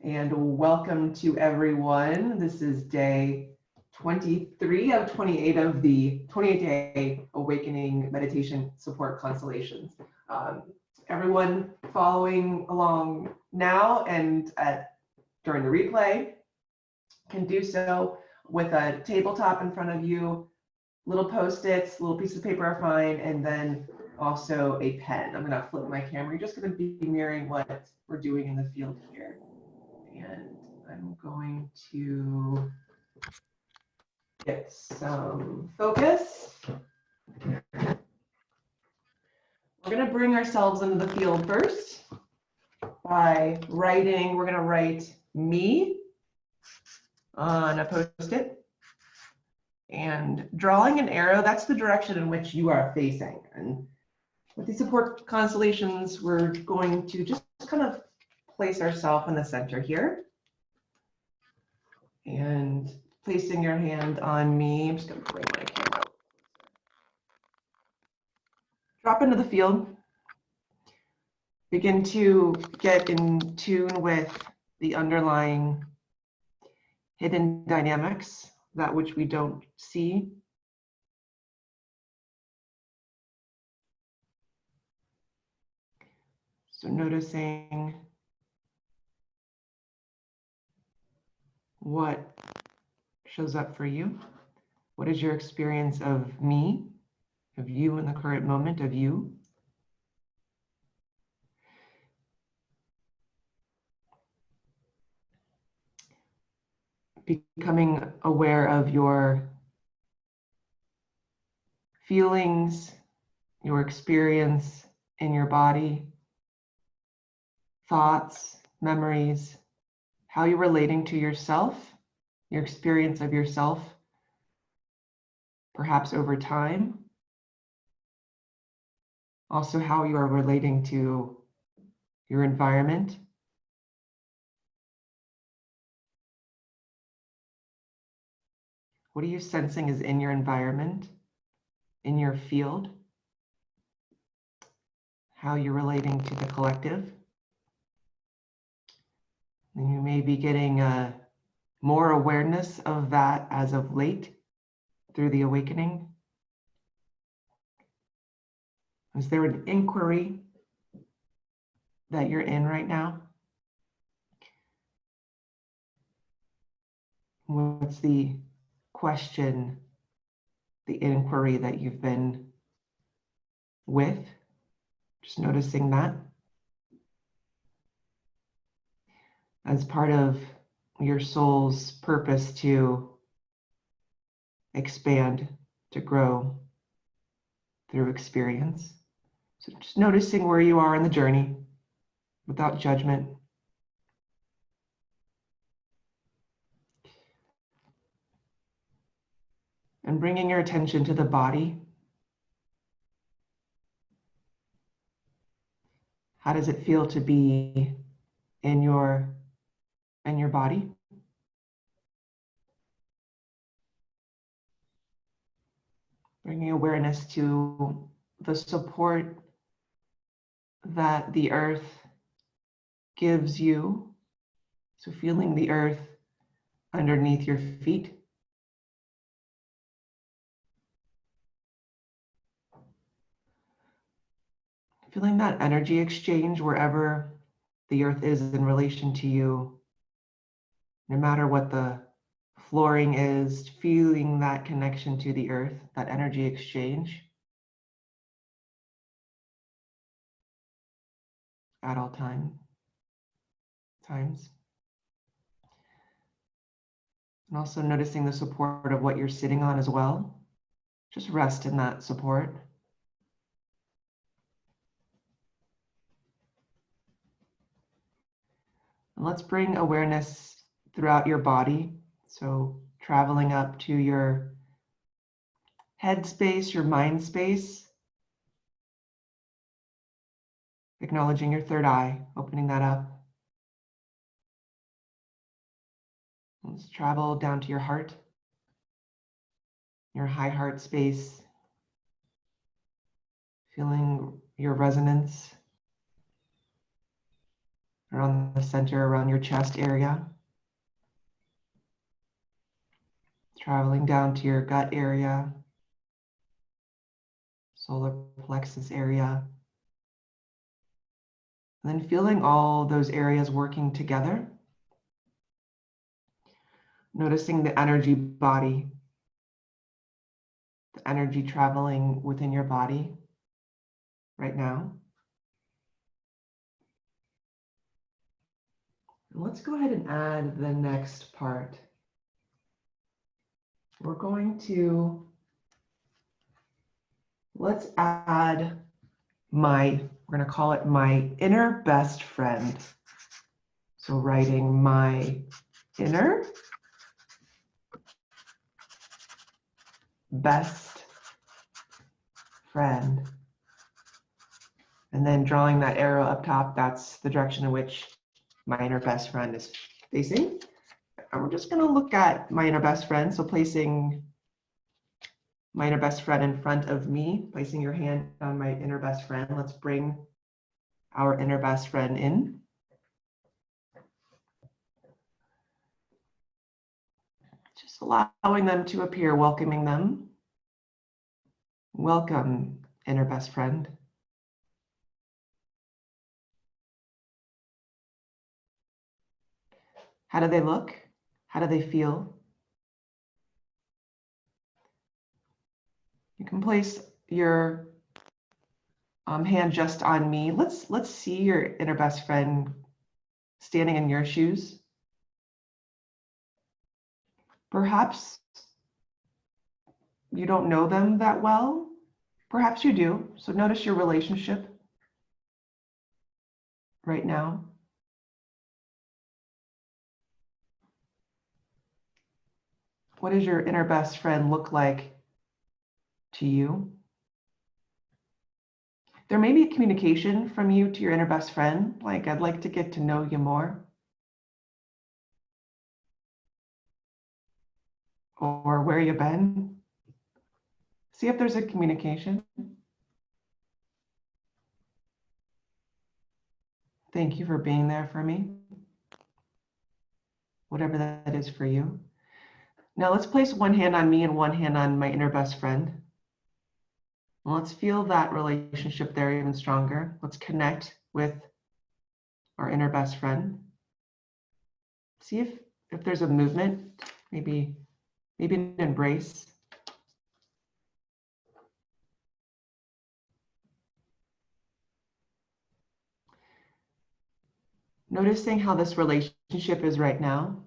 and welcome to everyone. This is day 23 of 28 of the 28-day Awakening Meditation Support Constellations. Everyone following along now and during the replay can do so with a tabletop in front of you, little post-its, little piece of paper are fine, and then also a pen. I'm going to flip my camera. You're just going to be mirroring what we're doing in the field here. And I'm going to get some focus. We're going to bring ourselves into the field first by writing. We're going to write me on a post-it and drawing an arrow. That's the direction in which you are facing. And with the support constellations, we're going to just kind of place ourselves in the center here. And placing your hand on me, I'm just going to bring my camera out. Drop into the field. Begin to get in tune with the underlying hidden dynamics, that which we don't see. So noticing what shows up for you. What is your experience of me, of you in the current moment, of you? Becoming aware of your feelings, your experience in your body, thoughts, memories, how you're relating to yourself, your experience of yourself, perhaps over time. Also how you are relating to your environment. What are you sensing is in your environment, in your field? How you're relating to the collective? And you may be getting more awareness of that as of late through the awakening. Is there an inquiry that you're in right now? What's the question, the inquiry that you've been with? Just noticing that. As part of your soul's purpose to expand, to grow through experience. So just noticing where you are in the journey without judgment. And bringing your attention to the body. How does it feel to be in your body? Bringing awareness to the support that the earth gives you. So feeling the earth underneath your feet. Feeling that energy exchange wherever the earth is in relation to you. No matter what the flooring is, feeling that connection to the earth, that energy exchange at all times. And also noticing the support of what you're sitting on as well. Just rest in that support. And let's bring awareness throughout your body. So traveling up to your head space, your mind space. Acknowledging your third eye, opening that up. Let's travel down to your heart, your high heart space. Feeling your resonance around the center, around your chest area. Traveling down to your gut area, solar plexus area. And then feeling all those areas working together. Noticing the energy body, the energy traveling within your body right now. And let's go ahead and add the next part. We're going to, let's add we're going to call it my inner best friend. So writing my inner best friend. And then drawing that arrow up top, that's the direction in which my inner best friend is facing. And we're just going to look at my inner best friend. So placing my inner best friend in front of me, placing your hand on my inner best friend. Let's bring our inner best friend in. Just allowing them to appear, welcoming them. Welcome, inner best friend. How do they look? How do they feel? You can place your hand just on me. Let's see your inner best friend standing in your shoes. Perhaps you don't know them that well. Perhaps you do. So notice your relationship right now. What does your inner best friend look like to you? There may be a communication from you to your inner best friend, like, I'd like to get to know you more. Or where you been? See if there's a communication. Thank you for being there for me. Whatever that is for you. Now let's place one hand on me and one hand on my inner best friend. And let's feel that relationship there even stronger. Let's connect with our inner best friend. See if there's a movement, maybe an embrace. Noticing how this relationship is right now.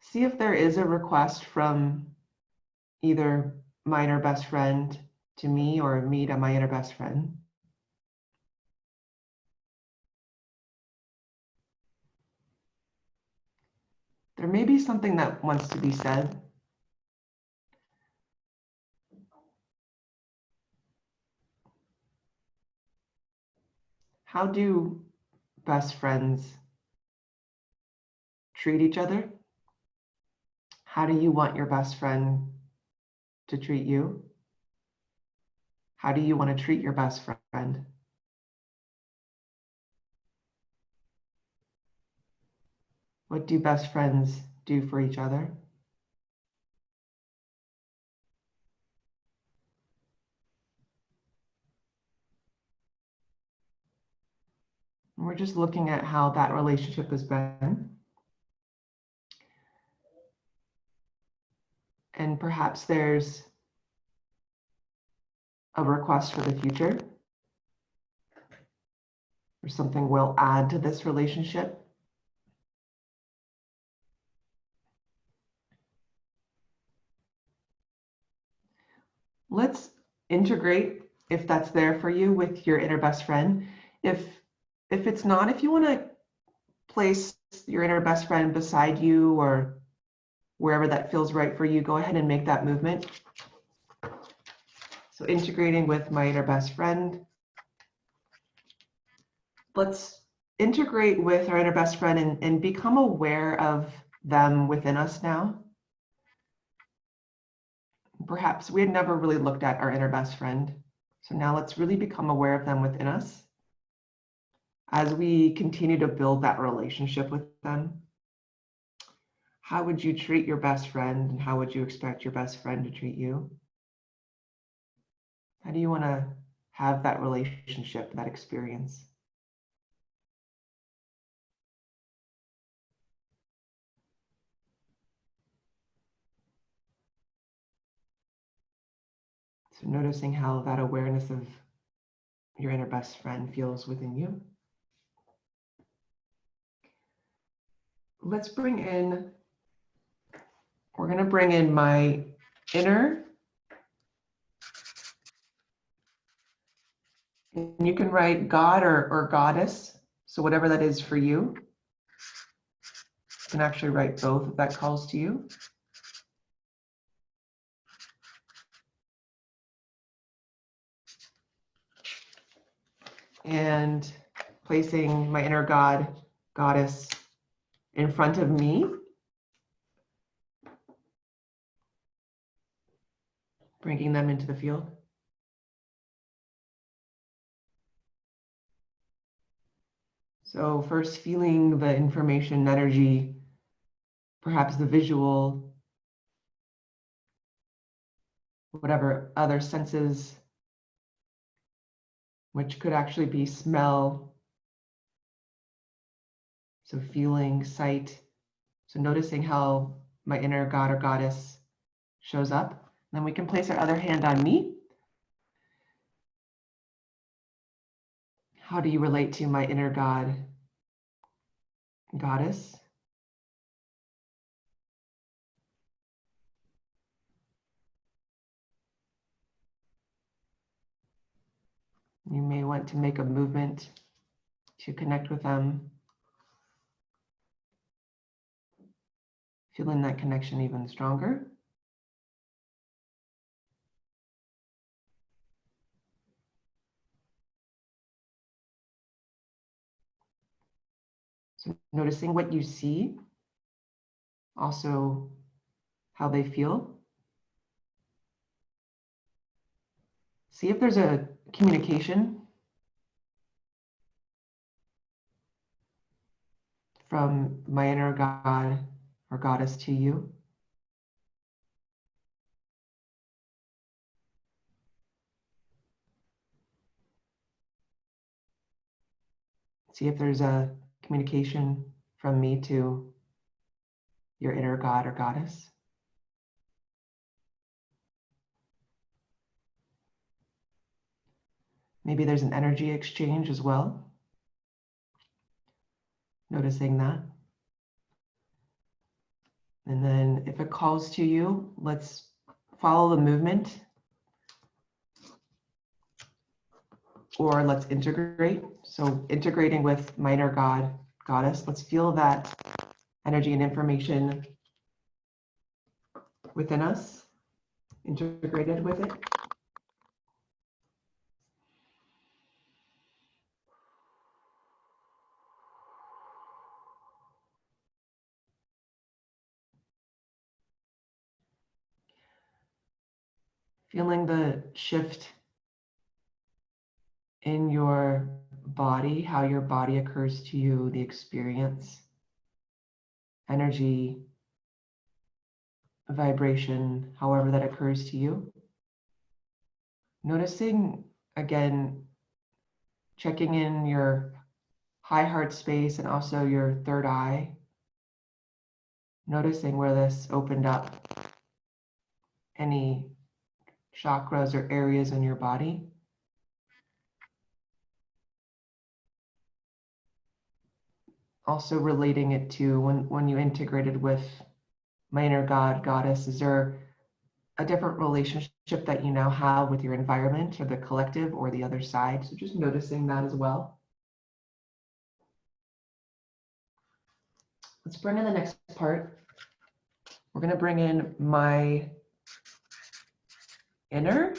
See if there is a request from either my inner best friend to me or me to my inner best friend. There may be something that wants to be said. How do best friends treat each other? How do you want your best friend to treat you? How do you want to treat your best friend? What do best friends do for each other? And we're just looking at how that relationship has been. And perhaps there's a request for the future, or something we'll add to this relationship. Let's integrate, if that's there for you, with your inner best friend. If it's not, if you want to place your inner best friend beside you or wherever that feels right for you, go ahead and make that movement. So integrating with my inner best friend. Let's integrate with our inner best friend and become aware of them within us now. Perhaps we had never really looked at our inner best friend. So now let's really become aware of them within us. as we continue to build that relationship with them, how would you treat your best friend and how would you expect your best friend to treat you? How do you want to have that relationship, that experience? So noticing how that awareness of your inner best friend feels within you. Let's bring in, we're going to bring in my inner, and you can write God or goddess, so whatever that is for you. You can actually write both if that calls to you. And placing my inner God, goddess in front of me. Bringing them into the field. So first feeling the information, energy, perhaps the visual, whatever other senses, which could actually be smell. So feeling, sight. So noticing how my inner God or goddess shows up. Then we can place our other hand on me. How do you relate to my inner God, goddess? You may want to make a movement to connect with them. Feeling that connection even stronger. So noticing what you see, also how they feel. See if there's a communication from my inner God or goddess to you. See if there's a communication from me to your inner God or goddess. Maybe there's an energy exchange as well. Noticing that. And then if it calls to you, let's follow the movement. Or let's integrate. So integrating with my inner God, goddess. Let's feel that energy and information within us, integrated with it. Feeling the shift in your body, how your body occurs to you, the experience, energy, vibration, however that occurs to you. Noticing, again, checking in your high heart space and also your third eye. Noticing where this opened up, any chakras or areas in your body. Also relating it to when you integrated with my inner God, goddess, is there a different relationship that you now have with your environment or the collective or the other side? So just noticing that as well. Let's bring in the next part. We're going to bring in my inner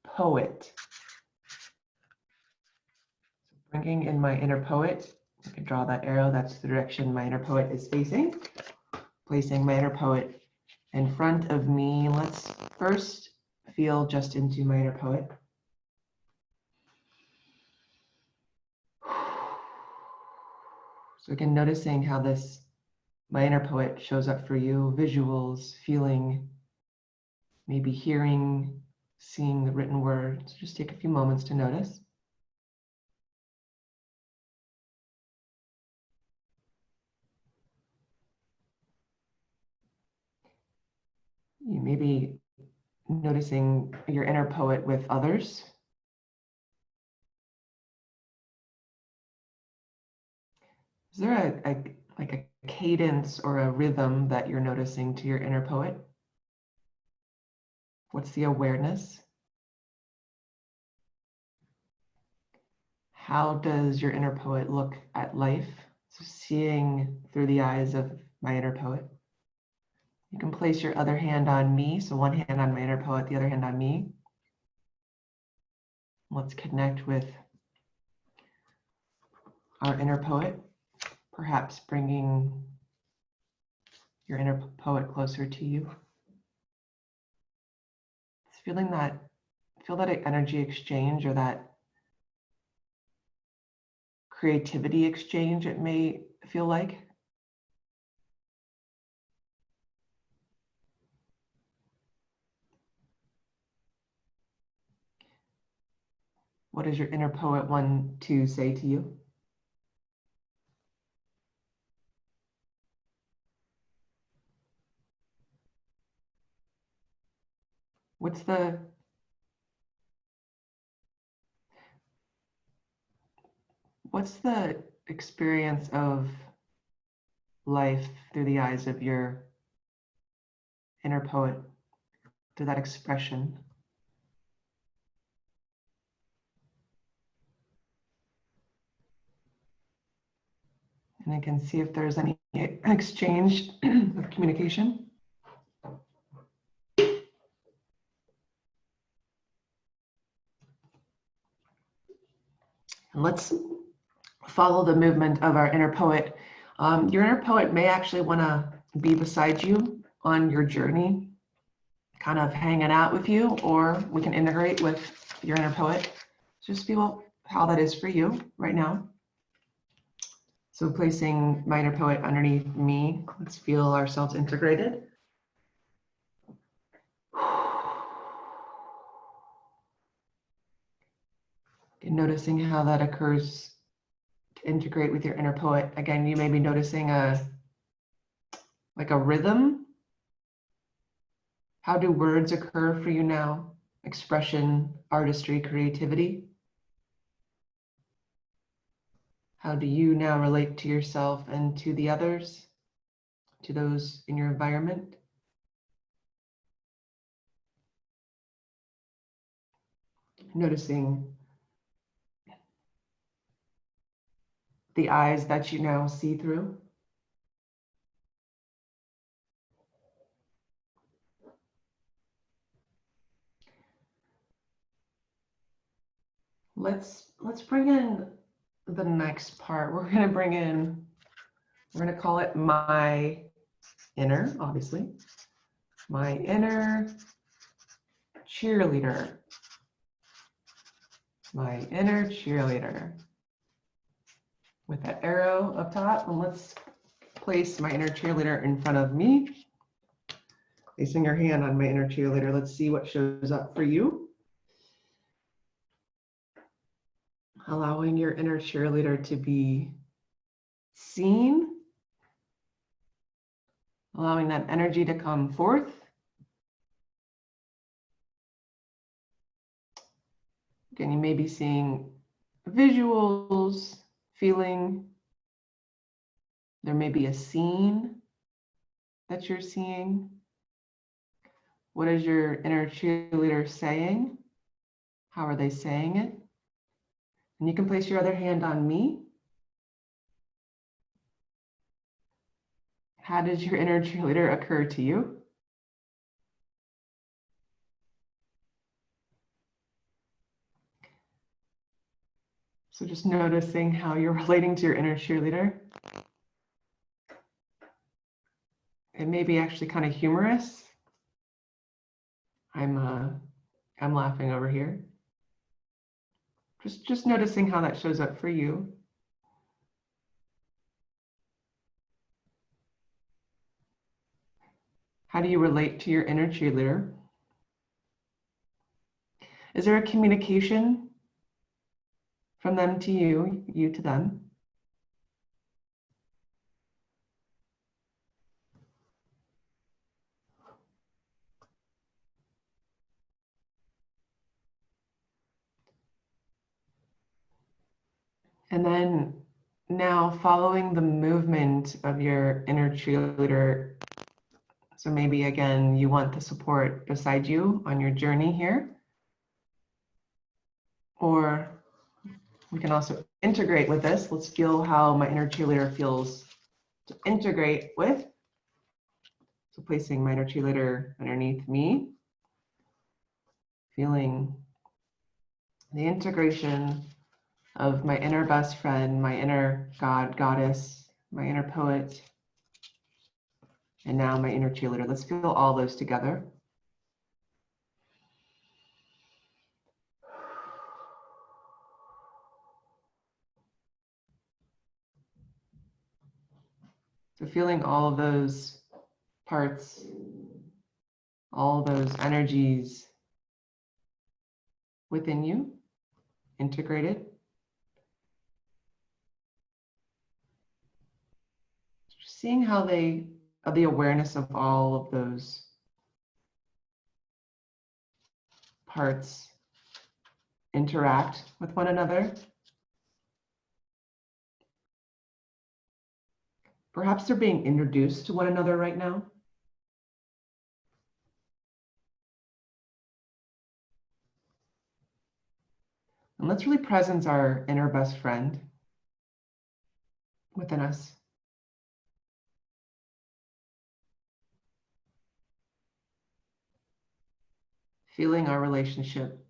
poet. Bringing in my inner poet. I can draw that arrow. That's the direction my inner poet is facing. Placing my inner poet in front of me. Let's first feel just into my inner poet. So again, noticing how this, my inner poet, shows up for you, visuals, feeling, maybe hearing, seeing the written words. Just take a few moments to notice. You may be noticing your inner poet with others. Is there like a cadence or a rhythm that you're noticing to your inner poet? What's the awareness? How does your inner poet look at life? So seeing through the eyes of my inner poet. You can place your other hand on me. So one hand on my inner poet, the other hand on me. Let's connect with our inner poet, perhaps bringing your inner poet closer to you. It's feeling that, feel that energy exchange or that creativity exchange, it may feel like. What does your inner poet want to say to you? What's the experience of life through the eyes of your inner poet, through that expression? And I can see if there's any exchange of communication. And let's follow the movement of our inner poet. Your inner poet may actually want to be beside you on your journey, kind of hanging out with you, or we can integrate with your inner poet. Just feel how that is for you right now. So placing my inner poet underneath me, let's feel ourselves integrated. And noticing how that occurs to integrate with your inner poet. Again, you may be noticing like a rhythm. How do words occur for you now? Expression, artistry, creativity. How do you now relate to yourself and to the others, to those in your environment? Noticing the eyes that you now see through. Let's bring in the next part. We're going to call it my inner, obviously. My inner cheerleader. My inner cheerleader. With that arrow up top, and let's place my inner cheerleader in front of me. Placing your hand on my inner cheerleader, let's see what shows up for you. Allowing your inner cheerleader to be seen. Allowing that energy to come forth. Again, you may be seeing visuals, feeling. There may be a scene that you're seeing. What is your inner cheerleader saying? How are they saying it? And you can place your other hand on me. How does your inner cheerleader occur to you? So just noticing how you're relating to your inner cheerleader. It may be actually kind of humorous. I'm laughing over here. Just noticing how that shows up for you. How do you relate to your inner cheerleader? Is there a communication from them to you, you to them? And then now following the movement of your inner cheerleader. So maybe again, you want the support beside you on your journey here. Or we can also integrate with this. Let's feel how my inner cheerleader feels to integrate with. So placing my inner cheerleader underneath me. Feeling the integration of my inner best friend, my inner God, goddess, my inner poet, and now my inner cheerleader. Let's feel all those together. So feeling all of those parts, all those energies within you, integrated. Seeing how the awareness of all of those parts interact with one another. Perhaps they're being introduced to one another right now. And let's really presence our inner best friend within us. Feeling our relationship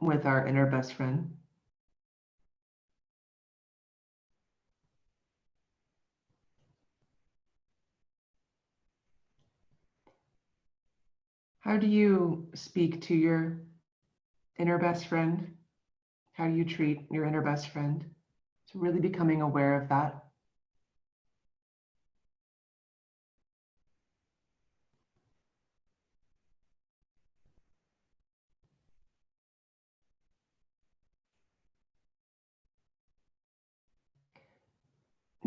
with our inner best friend. How do you speak to your inner best friend? How do you treat your inner best friend? So really becoming aware of that.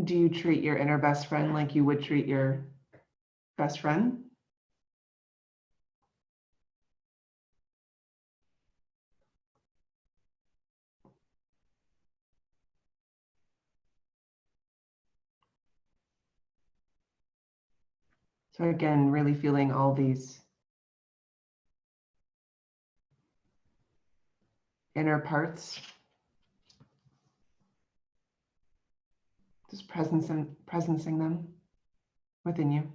Do you treat your inner best friend like you would treat your best friend? So again, really feeling all these inner parts. Just presencing them within you.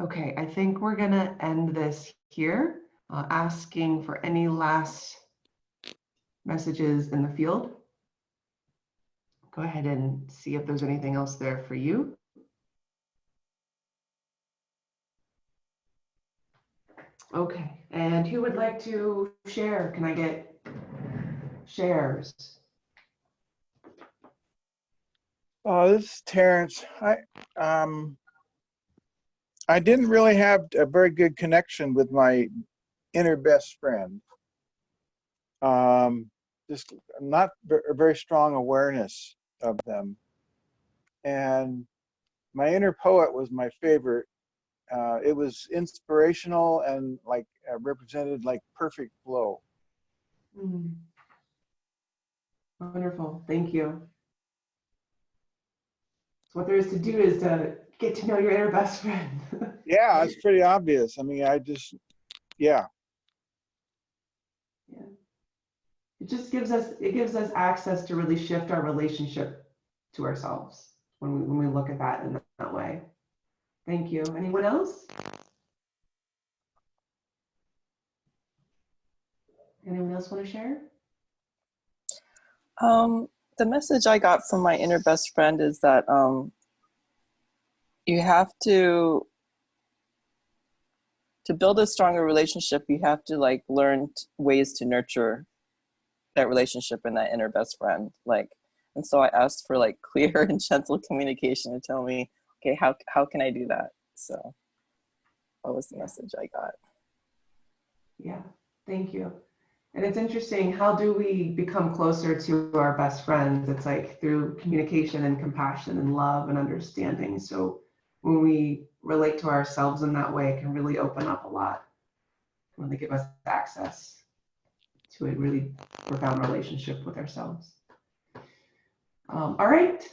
Okay, I think we're gonna end this here, asking for any last messages in the field. Go ahead and see if there's anything else there for you. Okay, and who would like to share? Can I get shares? This is Terrence. I didn't really have a very good connection with my inner best friend. Just not a very strong awareness of them. And my inner poet was my favorite. It was inspirational and like represented like perfect flow. Wonderful, thank you. So what there is to do is to get to know your inner best friend. Yeah, it's pretty obvious. I mean, yeah. Yeah. It just gives us access to really shift our relationship to ourselves when we look at that in that way. Thank you. Anyone else? Anyone else want to share? The message I got from my inner best friend is that you have to build a stronger relationship. You have to like learn ways to nurture that relationship and that inner best friend. And so I asked for like clear and gentle communication to tell me okay, how can I do that? So that was the message I got. Yeah, thank you. And it's interesting, how do we become closer to our best friends? It's like through communication and compassion and love and understanding. So when we relate to ourselves in that way, it can really open up a lot when they give us access to a really profound relationship with ourselves. All right,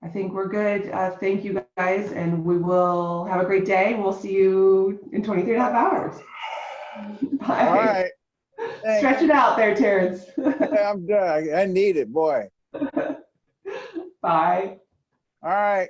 I think we're good. Thank you guys, and we will have a great day. We'll see you in 23 and a half hours. Bye. All right. Thanks. Stretch it out there, Terrence. I'm done. I need it, boy. Bye. All right.